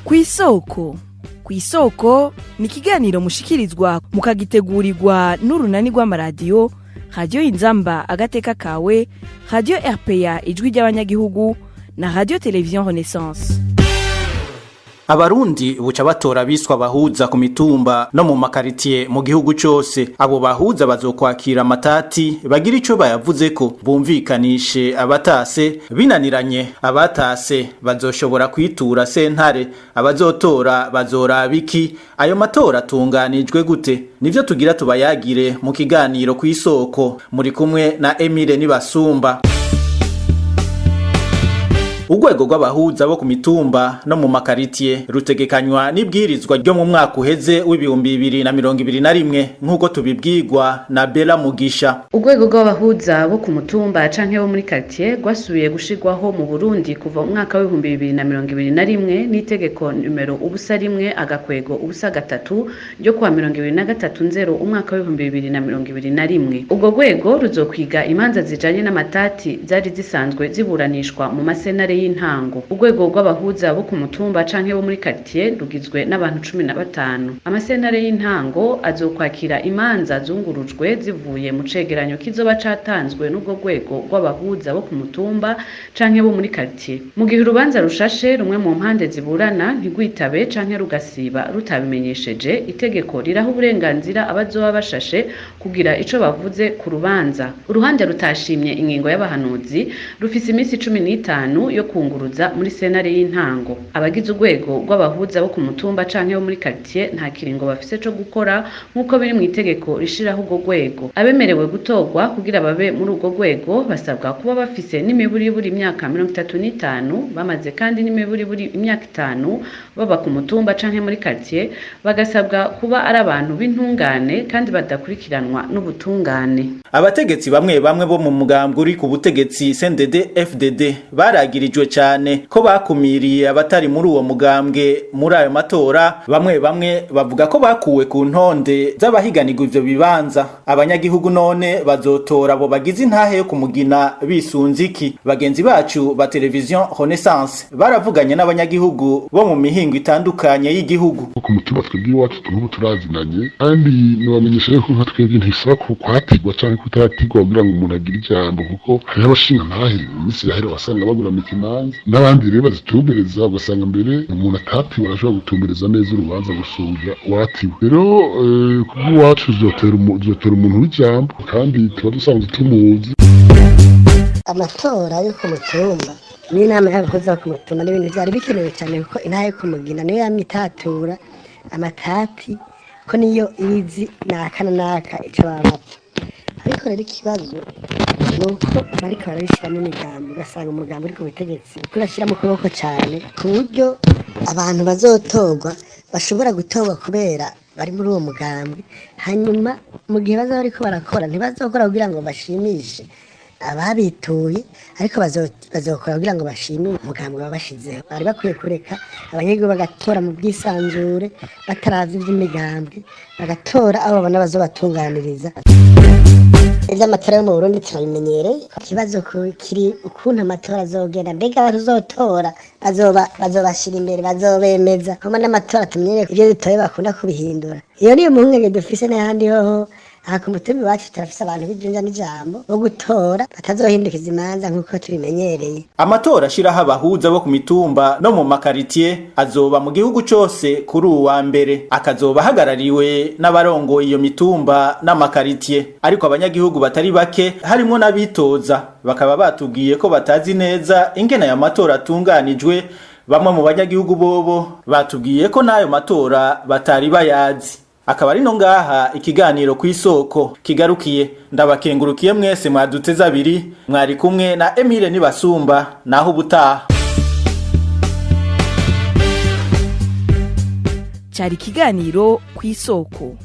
Kw'isoko. Kw'isoko ni ikiganiro mushikirizwa mukagitegurirwa n'urunani rw'amaradiyo Radio Inzamba agateka kawe, Radio RPA ijwi ry'abanyagihugu na Radio Television Renaissance. Abarundi buca batora biswa bahuza ku mitumba no mu makaritiye mu gihugu cyose. Abo bahuza bazokwakira amatati bagira ico bayavuzeko bumvikanishe abatase, binaniranye abatase bazoshobora kwitura sentare, abazotora bazorabiki. Ayo matora atunganijwe gute? Nivyo tugira tubayagire mu kiganiro kw'isoko. Muri kumwe na Emile Nibasumba. Urwego rw'abahuza bo ku mitumba no mu makaritiye rutegekanywa n'ibwirizwa ryo mu mwaka uheze w'ibihumbi 2021 nk'uko tubibwirwa na Bella Mugisha. Urwego rw'abahuza bo ku mutumba canke bo muri quartier rwasubiye gushirwaho mu Burundi kuva mu mwaka w'ibihumbi 2021 n'itegeko numero ubusa rimwe agakwego ubusa gatatu ryo kwa 2023 umwaka w'ibihumbi 2021. Ubwo rwego ruzokwiga imanza zijanye n'amatati zari zisanzwe ziburanishwa mu masenare y'intango. Urwego rw'abahuza bo ku mutumba canke bo muri quartier rugizwe n'abantu 15. Amasenare y'intango azokwakira imanza zungurujwe zivuye mu cegeranyo kizoba catanzwe n'ubwo rwego rw'abahuza bo ku mutumba canke bo muri quartier. Mu gihe urubanza rushashe rumwe mu mpande ziburana ntigwitabe canke rugasiba rutabimenyesheje, itegeko riraho uburenganzira abazoba bashashe kugira ico bavuze ku rubanza. Uruhande rutashimye ingingo y'abahanuzi rufise imisi 15 yo kunguruza muri senare y'intango. Abagize urwego rw'abahuza bo ku mutumba canke bo muri quartier nta kiringo bafise co gukora nkuko biri mu itegeko rishiraho urwo rwego. Abemerewe gutorwa kugira babe muri urwo rwego basabwa kuba bafise n'imiburiburi imyaka 35, bamaze kandi n'imiburiburi imyaka 5 baba ku mutumba canke muri quartier, bagasabwa kuba ari abantu b'intungane kandi badakurikiranwa n'ubutungane. Abategetsi bamwe bo mu mugambwe uri ku butegetsi CNDD FDD baragirijwe cyane ko bakumiriye abatari muri uwo mugambwe muri ayo matora. Bamwe bavuga ko bakuwe ku ntonde z'abahiganirwa ivyo bibanza. Abanyagihugu none bazotora abo bagize intahe yo kumugina bisunziki. Bagenzi bacu ba Television Renaissance baravuganye n'abanyagihugu bo mu mihingo itandukanye y'igihugu. Ku mutumba twebwe iwacu turubu turazinanye kandi nibamenyesha yuko nka twebwe ntisaba kwatigwa canke kutatigwa kugira ngo umuntu agire ijambo, kuko hari abashinga ntahe imisi yahera wasanga bagura ikimanza n'abandi rero bazitumbereza ugasanga mbere umuntu atatiwe arashobora gutumbereza neza urubanza gusubya watiwe. Rero kubw'iwacu zotera umuntu w'ijambo kandi tuba dusanzwe tumuzi. Amatora yo ku mutumba n'inama y'abakozi bo ku mutumba n'ibintu byari bikenewe cyane kuko intahe yo kumugina niyo yamitatura amatati ko niyo izi naka ico babapfa. Ariko rero ikibazo nuko bariko barabishiramo imigambi, ugasanga umugambi uri ku butegetsi kurashira mu kuboko cyane ku buryo abantu bazotorwa bashobora gutorwa kubera bari muri uwo mugambi, hanyuma mu gihe bazoba bariko barakora ntibazokora kugira ngo bashimishe ababituye, ariko bazokora kugira ngo bashimire umugambi babashizeho. Bari bakwiye kureka abanyagihugu bagatora mu bwisanzure bataravye ivy'imigambi, bagatora abo babona bazobatunganiriza. Ivy'amatora yo mu Burundi turabimenyereye. Ikibazo kiri ukuntu amatora azogenda, mbega abazotora bazobashira imbere, bazobemeza hama n'amatora tumenyereye ivyo dutoye bakunda kubihindura. Iyo niyo muhungenge dufise n'ahandi hoho. Aha ku mutumba iwacu turafise abantu b'ijunja n'ijambo bo gutora batazohindukiza imanza nk'uko tubimenyereye. Amatora ashiraho abahuza bo ku mitumba no mu makaritiye azoba mu gihugu cose kuri uwa mbere, akazoba hagarariwe n'abarongoye iyo mitumba n'amakaritiye. Ariko abanyagihugu batari bake harimo n'abitoza bakaba batubwiye ko batazi neza ingene aya matora atunganijwe. Bamwe mu banyagihugu bobo batubwiye ko n'ayo matora batari bayazi. Akaba ari no ngaha ikiganiro kw'isoko kigarukiye. Ndabakengurukiye mwese mwaduteza abiri, mwari kumwe na Emile Nibasumba, naho ubutaha. Cari ikiganiro kw'isoko.